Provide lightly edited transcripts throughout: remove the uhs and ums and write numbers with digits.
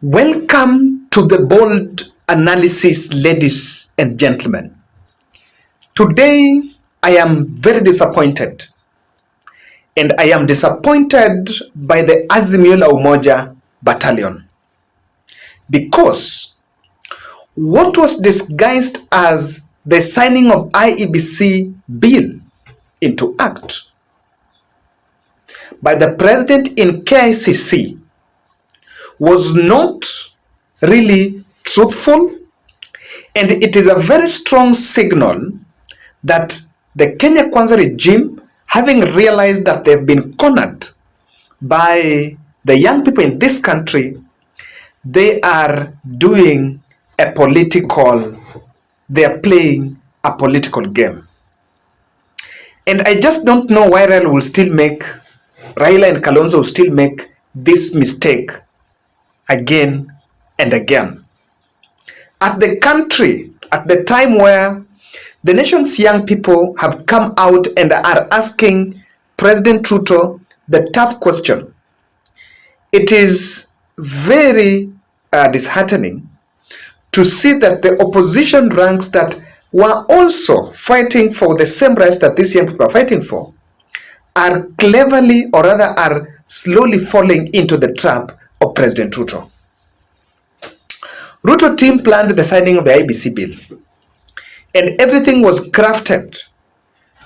Welcome to the bold analysis, ladies and gentlemen. Today, I am very disappointed. And I am disappointed by the Azimio la Umoja battalion. Because what was disguised as the signing of IEBC bill into act by the president in KICC was not really truthful, and it is a very strong signal that the Kenya Kwanza regime, having realized that they've been cornered by the young people in this country, they are doing a they are playing a political game. And I just don't know why Raila and Kalonzo will still make this mistake again and again. At the time where the nation's young people have come out and are asking President Ruto the tough question, it is very disheartening to see that the opposition ranks that were also fighting for the same rights that these young people are fighting for are cleverly, or rather are slowly falling into the trap of President Ruto. Ruto team planned the signing of the IBC bill, and everything was crafted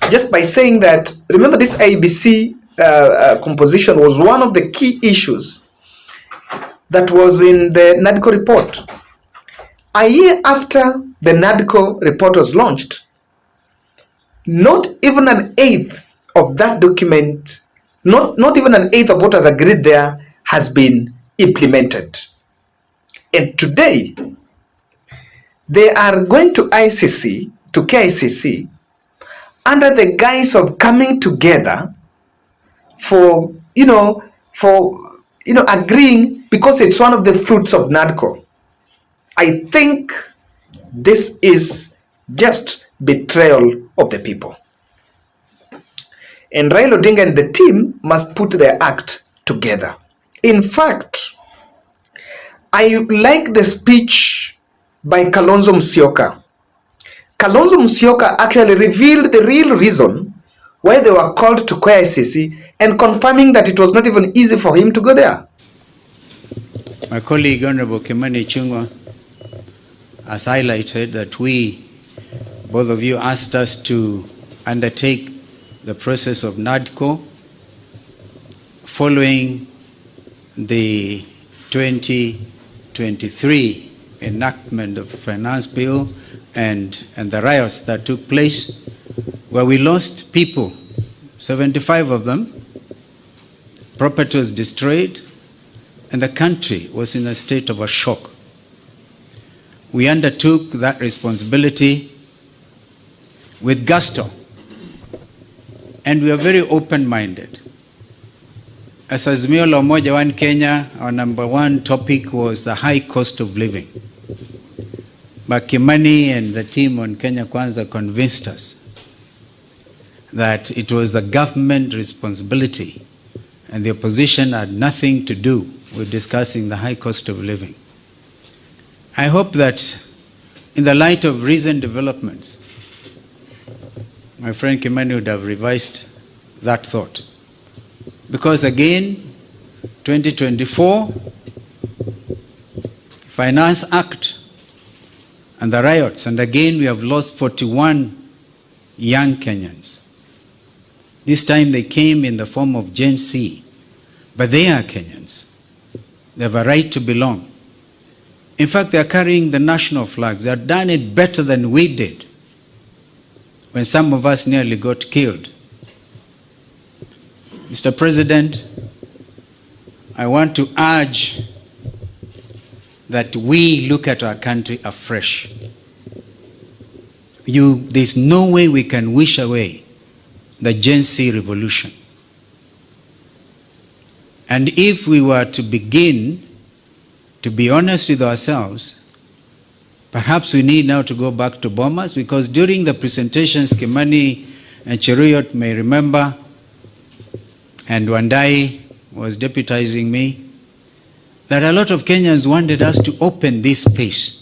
just by saying that, remember, this IBC composition was one of the key issues that was in the NADCO report. A year after the NADCO report was launched, not even an eighth of that document, not even an eighth of what was agreed there has been implemented. And today, they are going to KICC, under the guise of coming together for agreeing because it's one of the fruits of NADCO. I think this is just betrayal of the people. And Raila Odinga and the team must put their act together. In fact, I like the speech by Kalonzo Musyoka. Kalonzo Musyoka actually revealed the real reason why they were called to KICC and confirming that it was not even easy for him to go there. My colleague, Honorable Kimani Ichung'wah, has highlighted that both of you asked us to undertake the process of NADCO following the 2023 enactment of the finance bill and the riots that took place, where we lost people, 75 of them, property was destroyed, and the country was in a state of a shock. We undertook that responsibility with gusto, and we are very open-minded. As Azimio la Umoja One Kenya, our number one topic was the high cost of living. But Kimani and the team on Kenya Kwanza convinced us that it was the government responsibility and the opposition had nothing to do with discussing the high cost of living. I hope that in the light of recent developments, my friend Kimani would have revised that thought. Because again, 2024, Finance Act and the riots, and again we have lost 41 young Kenyans. This time they came in the form of Gen Z, but they are Kenyans. They have a right to belong. In fact, they are carrying the national flags. They have done it better than we did when some of us nearly got killed. Mr. President, I want to urge that we look at our country afresh. There's no way we can wish away the Gen Z revolution. And if we were to begin to be honest with ourselves, perhaps we need now to go back to Bomas, because during the presentations, Kimani and Cheruyot may remember, and Wandai was deputizing me, that a lot of Kenyans wanted us to open this space.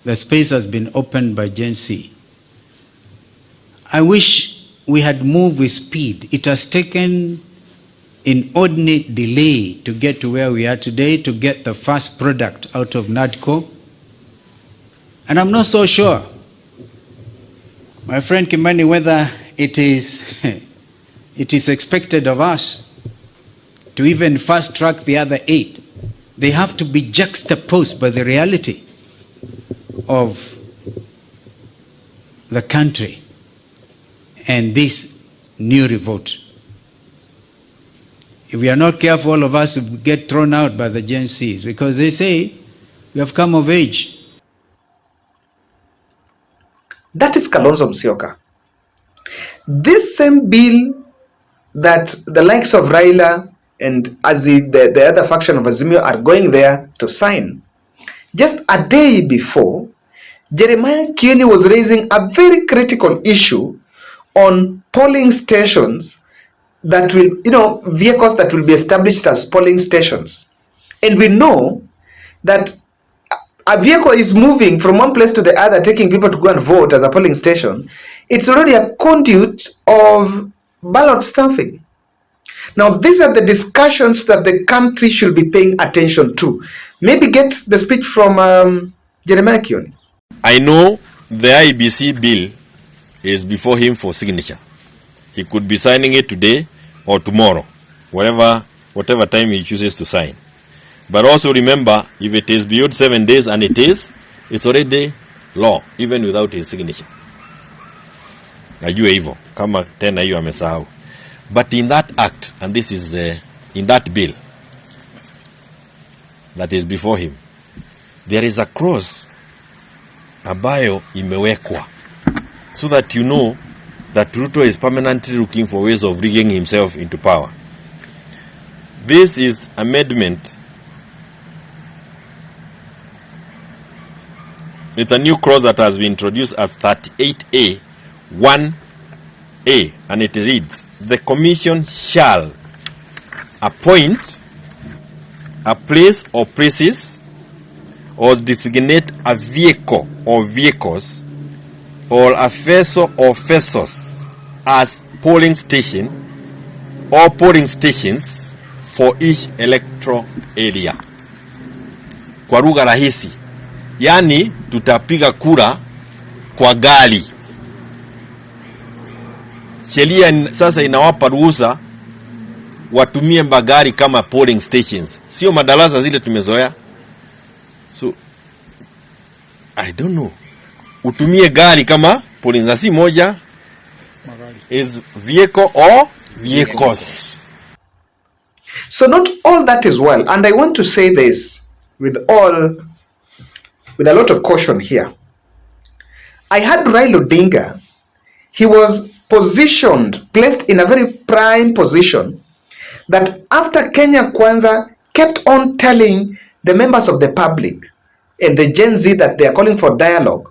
The space has been opened by Gen Z. I wish we had moved with speed. It has taken inordinate delay to get to where we are today, to get the first product out of NADCO. And I'm not so sure, my friend Kimani, whether it is expected of us to even fast track the other 8. They have to be juxtaposed by the reality of the country and this new revolt. If we are not careful, all of us will get thrown out by the Gen Zs, because they say we have come of age. That is Kalonzo Musyoka. This same bill that the likes of Raila and the other faction of Azimio are going there to sign. Just a day before, Jeremiah Kioni was raising a very critical issue on polling stations that will, vehicles that will be established as polling stations. And we know that a vehicle is moving from one place to the other, taking people to go and vote as a polling station. It's already a conduit of ballot stuffing. Now, these are the discussions that the country should be paying attention to. Maybe get the speech from Jeremiah Kioni. I know the IBC bill is before him for signature. He could be signing it today or tomorrow, whatever time he chooses to sign. But also remember, if it is beyond 7 days, and it's already law, even without his signature. Najua hivyo, kama tena hiyo amesahau. But in that act, and this is in that bill that is before him, there is a clause ambayo imewekwa, so that you know that Ruto is permanently looking for ways of rigging himself into power. This is amendment. It's a new clause that has been introduced as 38A 1A, and it reads, the commission shall appoint a place or places or designate a vehicle or vehicles or a vessel or vessels as polling station or polling stations for each electoral area. Kwa lugha rahisi, yani tutapiga kura kwa gari. Sheria sasa inawapa ruhusa watumie magari kama polling stations, sio madarasa zile tumezoea. So I don't know, utumie gari kama polling station moja is vehicle or vehicles. So not all that is well, and I want to say this with a lot of caution here. I had Raila Odinga. He was placed in a very prime position, that after Kenya Kwanza kept on telling the members of the public and the Gen Z that they are calling for dialogue.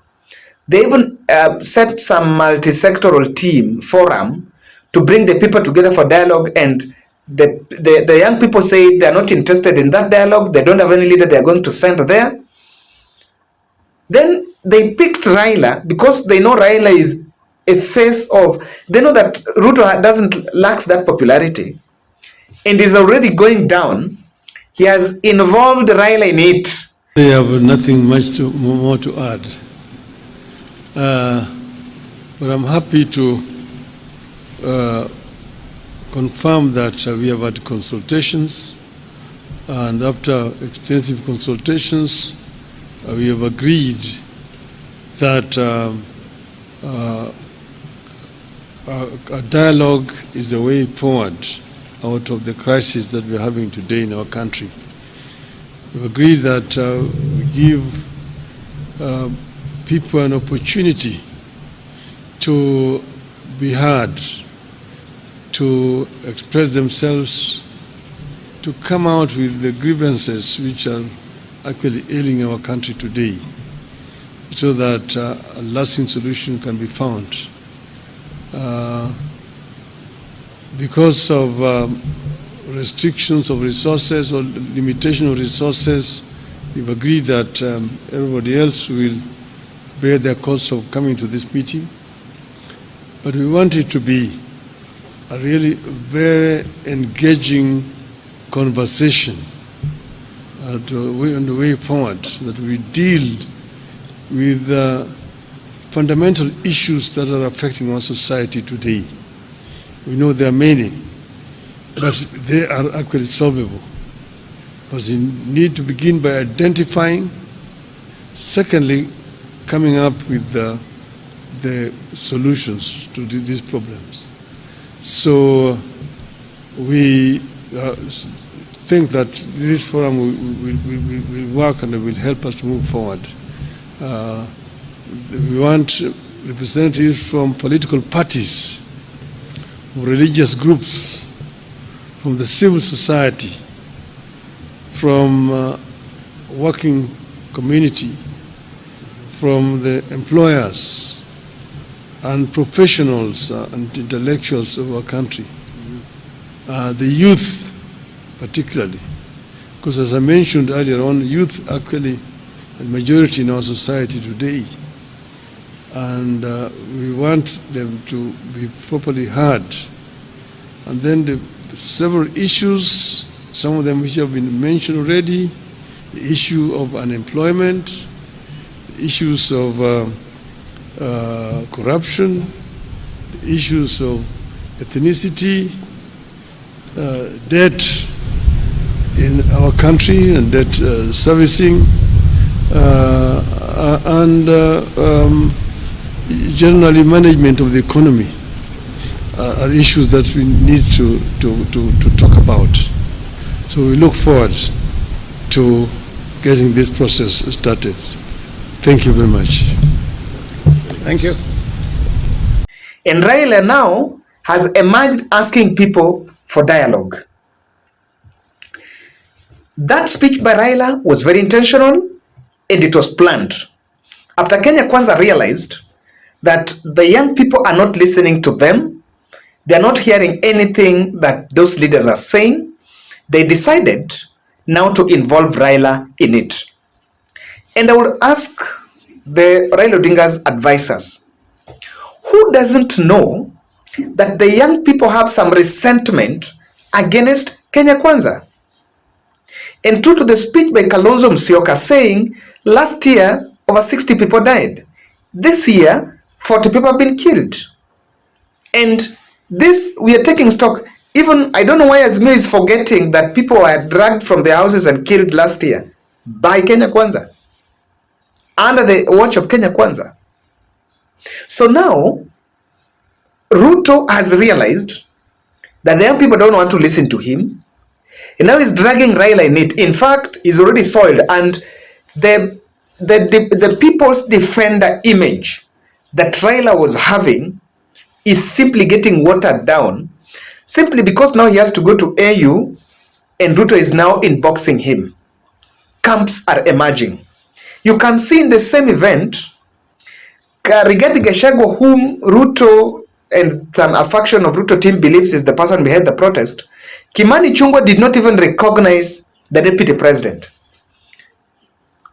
They even set some multi-sectoral team forum to bring the people together for dialogue, and the young people say they are not interested in that dialogue. They don't have any leader they are going to send there. Then they picked Raila because they know Raila is a face of, they know that Ruto lacks that popularity and is already going down. He has involved Raila in it. I have nothing much more to add. But I'm happy to confirm that we have had consultations, and after extensive consultations, we have agreed that a dialogue is the way forward out of the crisis that we're having today in our country. We've agreed that we give people an opportunity to be heard, to express themselves, to come out with the grievances which are actually ailing our country today, so that a lasting solution can be found. Because of restrictions of resources or limitation of resources. We've agreed that everybody else will bear their cost of coming to this meeting. But we want it to be a really very engaging conversation on the way forward, so that we deal with fundamental issues that are affecting our society today. We know there are many, but they are actually solvable. But we need to begin by identifying, secondly, coming up with the solutions to these problems. So we think that this forum will work and will help us to move forward. We want representatives from political parties, religious groups, from the civil society, from working community, from the employers and professionals and intellectuals of our country, the youth particularly, because as I mentioned earlier on, youth actually the majority in our society today, and we want them to be properly heard. And then the several issues, some of them which have been mentioned already, the issue of unemployment, issues of corruption, the issues of ethnicity, debt in our country and debt servicing, and generally management of the economy are issues that we need to talk about. So we look forward to getting this process started. Thank you very much. Thank you. And Raila now has emerged asking people for dialogue. That speech by Raila was very intentional and it was planned. After Kenya Kwanza realized that the young people are not listening to them, they are not hearing anything that those leaders are saying, they decided now to involve Raila in it. And I would ask the Raila Odinga's advisors, who doesn't know that the young people have some resentment against Kenya Kwanza? And true to the speech by Kalonzo Musyoka saying, last year, over 60 people died. This year, 40 people have been killed. And this, we are taking stock. Even, I don't know why Azimio is forgetting that people were dragged from their houses and killed last year by Kenya Kwanza, under the watch of Kenya Kwanza. So now, Ruto has realized that the young people don't want to listen to him. And now he's dragging Raila in it. In fact, he's already soiled. And the people's defender image that Raila was having is simply getting watered down, simply because now he has to go to AU and Ruto is now inboxing him. Camps are emerging. You can see in the same event, regarding Gachagua, whom Ruto and a faction of Ruto team believes is the person behind the protest, Kimani Ichung'wah did not even recognize the deputy president.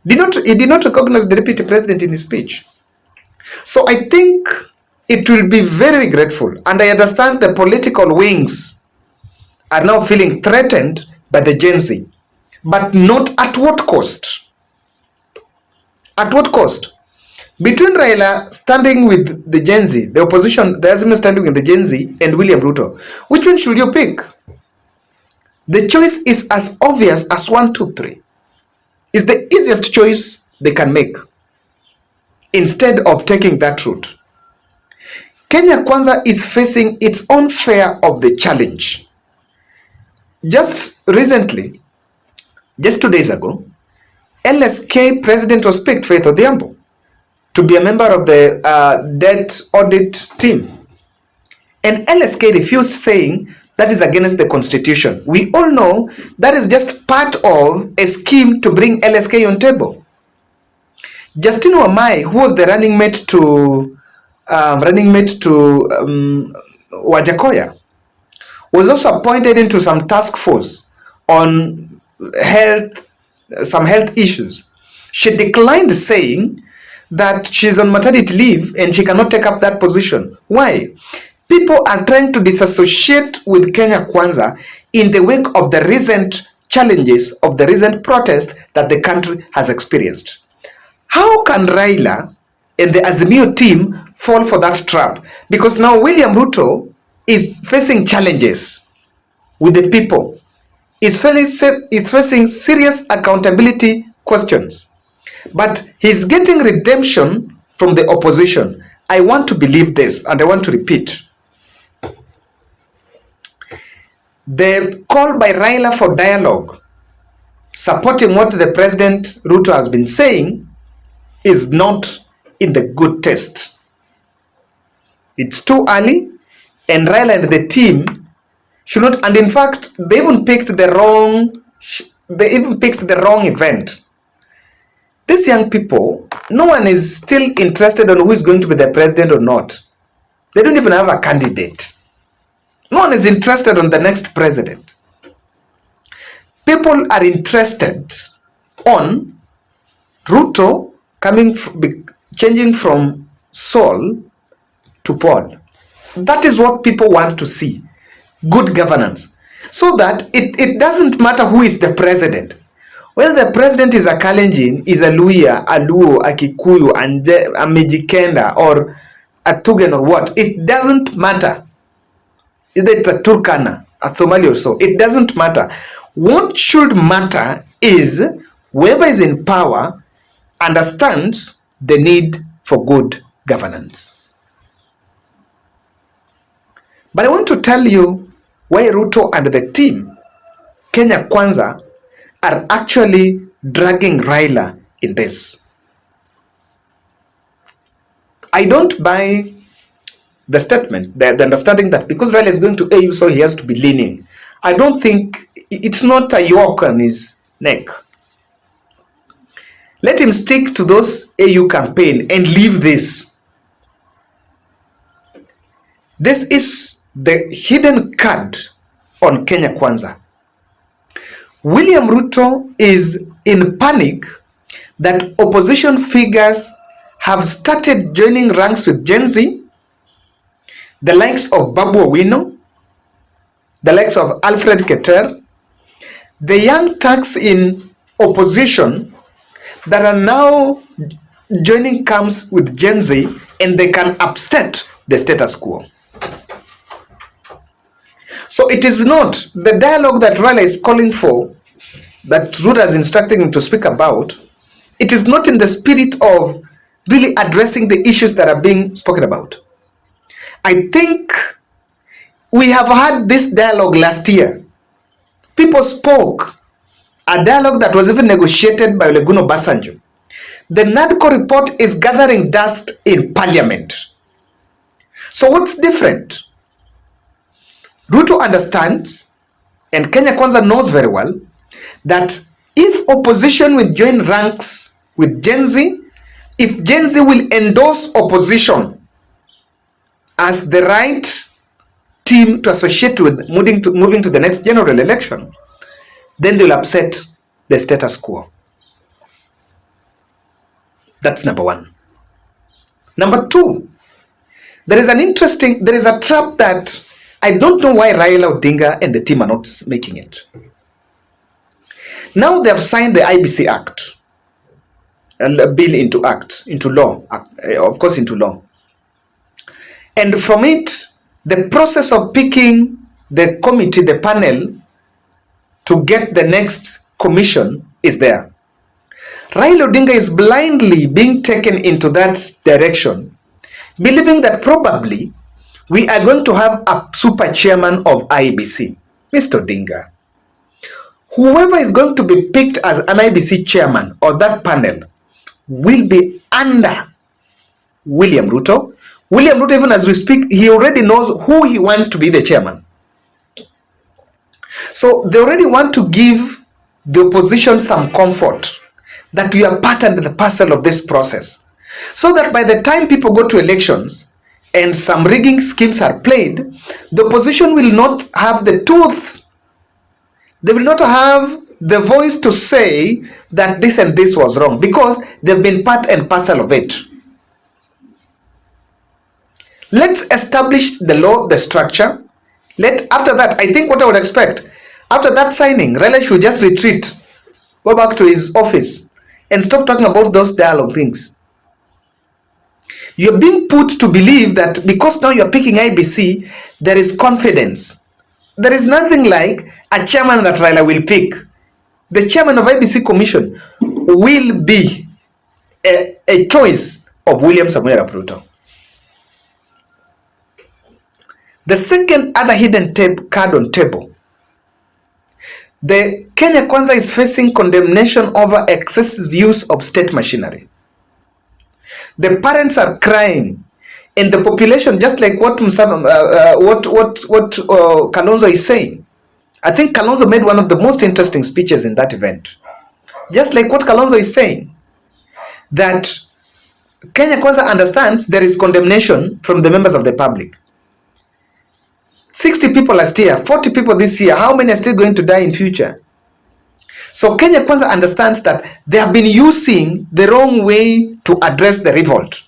He did not recognize the deputy president in his speech. So I think it will be very grateful, and I understand the political wings are now feeling threatened by the Gen Z, but not at what cost? At what cost? Between Raila standing with the Gen Z, the opposition, the Azimio standing with the Gen Z, and William Ruto, which one should you pick? The choice is as obvious as 1, 2, 3. It's the easiest choice they can make instead of taking that route. Kenya Kwanza is facing its own share of the challenge. Just recently, just 2 days ago, LSK president was picked, Faith Odhiambo, to be a member of the debt audit team. And LSK refused, saying that is against the constitution. We all know that is just part of a scheme to bring LSK on table. Justin Wamai, who was the running mate to Wajakoya, was also appointed into some task force on health, some health issues. She declined, saying that she's on maternity leave and she cannot take up that position. Why? People are trying to disassociate with Kenya Kwanza in the wake of the recent challenges of the recent protests that the country has experienced. How can Raila and the Azimio team fall for that trap? Because now William Ruto is facing challenges with the people. Is facing serious accountability questions. But he's getting redemption from the opposition. I want to believe this, and I want to repeat. The call by Raila for dialogue, supporting what the President Ruto has been saying, is not in the good taste. It's too early, and Raila and the team should not, and in fact, they even picked the wrong event. These young people, no one is still interested on who is going to be the president or not. They don't even have a candidate. No one is interested on the next president. People are interested on Ruto changing from Saul to Paul. That is what people want to see. Good governance. So that it doesn't matter who is the president. Whether the president is a Kalenjin, is a Luhya, a Luo, a Kikuyu, a Mijikenda, or a Tugen or what, it doesn't matter. Either it's a Turkana, a Somali or so, it doesn't matter. What should matter is whoever is in power understands the need for good governance. But I want to tell you why Ruto and the team, Kenya Kwanza, are actually dragging Raila in this. I don't buy the statement, the understanding that because Raila is going to AU, so he has to be leaning. I don't think, it's not a yoke on his neck. Let him stick to those AU campaign and leave this. This is the hidden card on Kenya Kwanza. William Ruto is in panic that opposition figures have started joining ranks with Gen Z, the likes of Babu Owino, the likes of Alfred Keter, the young thugs in opposition that are now joining camps with Gen Z, and they can upset the status quo. So it is not the dialogue that Raila is calling for, that Ruto is instructing him to speak about. It is not in the spirit of really addressing the issues that are being spoken about. I think we have had this dialogue last year. People spoke, a dialogue that was even negotiated by Olusegun Obasanjo. The NADCO report is gathering dust in parliament. So what's different? Ruto understands, and Kenya Kwanza knows very well, that if opposition will join ranks with Gen Z, if Gen Z will endorse opposition as the right team to associate with moving to the next general election, then they'll upset the status quo. That's number one. Number two, there is a trap that I don't know why Raila Odinga and the team are not making it. Now they have signed the IBC Act, a bill into law, of course into law. And from it, the process of picking the committee, the panel, to get the next commission is there. Raila Odinga is blindly being taken into that direction, believing that probably we are going to have a super chairman of IBC. Mr. Odinga, whoever is going to be picked as an IBC chairman or that panel will be under William Ruto. William Ruto, even as we speak, he already knows who he wants to be the chairman. So they already want to give the opposition some comfort that we are part and the parcel of this process. So that by the time people go to elections, and some rigging schemes are played, the opposition will not have the tooth. They will not have the voice to say that this and this was wrong, because they've been part and parcel of it. Let's establish the law, the structure. After that, I think what I would expect, after that signing, Raila should just retreat, go back to his office, and stop talking about those dialogue things. You're being put to believe that because now you're picking IBC, there is confidence. There is nothing like a chairman that Raila will pick. The chairman of IBC Commission will be a choice of William Samoei Arap Ruto. The second other hidden card on table, the Kenya Kwanza is facing condemnation over excessive use of state machinery. The parents are crying, and the population, just like what Kalonzo is saying. I think Kalonzo made one of the most interesting speeches in that event. Just like what Kalonzo is saying, that Kenya Kwanza understands there is condemnation from the members of the public. 60 people last year, 40 people this year. How many are still going to die in future? So Kenya Kwanza understands that they have been using the wrong way to address the revolt.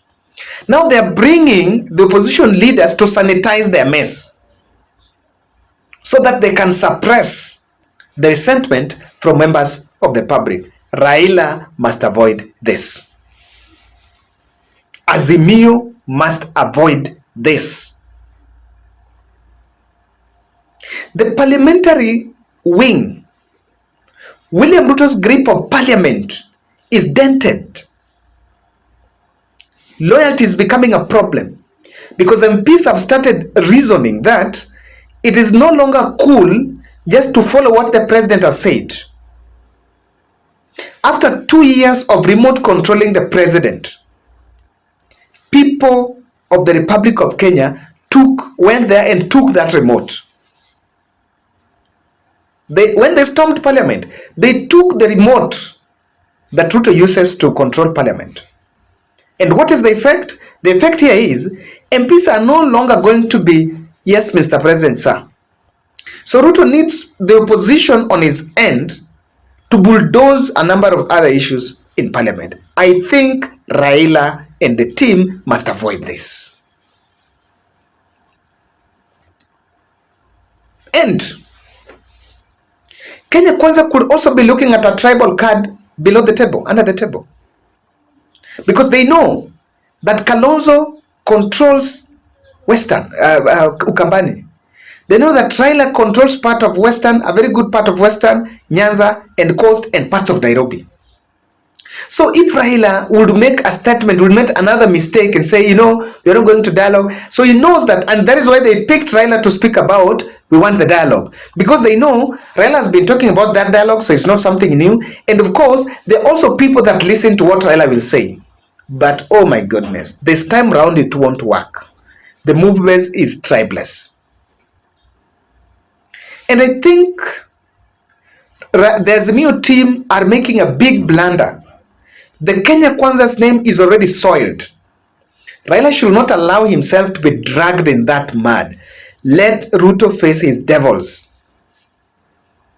Now they are bringing the opposition leaders to sanitize their mess so that they can suppress the resentment from members of the public. Raila must avoid this. Azimio must avoid this. The parliamentary wing, William Ruto's grip of parliament is dented. Loyalty is becoming a problem because MPs have started reasoning that it is no longer cool just to follow what the president has said. After 2 years of remote controlling the president, people of the Republic of Kenya went there and took that remote. When they stormed parliament, they took the remote that Ruto uses to control parliament. And what is the effect? The effect here is MPs are no longer going to be, yes, Mr. President, sir. So Ruto needs the opposition on his end to bulldoze a number of other issues in parliament. I think Raila and the team must avoid this. And Kenya Kwanza could also be looking at a tribal card below the table, under the table. Because they know that Kalonzo controls Western, Ukambani. They know that Raila controls part of Western, a very good part of Western, Nyanza, and Coast, and parts of Nairobi. So if Raila would make a statement, would make another mistake and say, you're not going to dialogue. So he knows that, and that is why they picked Raila to speak about, we want the dialogue. Because they know Raila has been talking about that dialogue, so it's not something new. And of course, there are also people that listen to what Raila will say. But oh my goodness, this time round it won't work. The movement is tribeless. And I think the Azimio team are making a big blunder. The Kenya Kwanza's name is already soiled. Raila should not allow himself to be dragged in that mud. Let Ruto face his devils.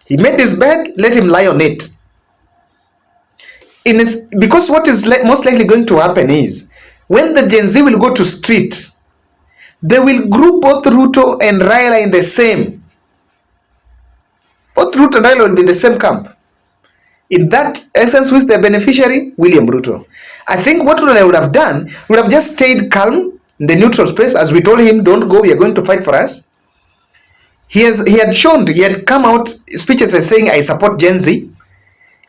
He made his bed, let him lie on it. Because what is most likely going to happen is, when the Gen Z will go to street, they will group both Ruto and Raila in the same. Both Ruto and Raila will be in the same camp. In that essence, who is the beneficiary? William Ruto. I think what Raila would have done, would have just stayed calm in the neutral space, as we told him, don't go, we are going to fight for us. He had come out speeches as saying, I support Gen Z.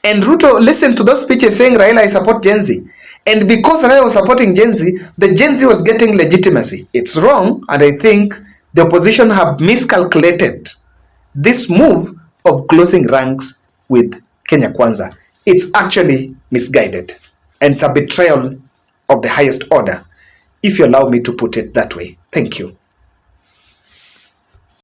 And Ruto listened to those speeches saying, Raila, I support Gen Z. And because Raila was supporting Gen Z, the Gen Z was getting legitimacy. It's wrong, and I think the opposition have miscalculated this move of closing ranks with Kenya Kwanza. It's actually misguided, and it's a betrayal of the highest order, if you allow me to put it that way. Thank you.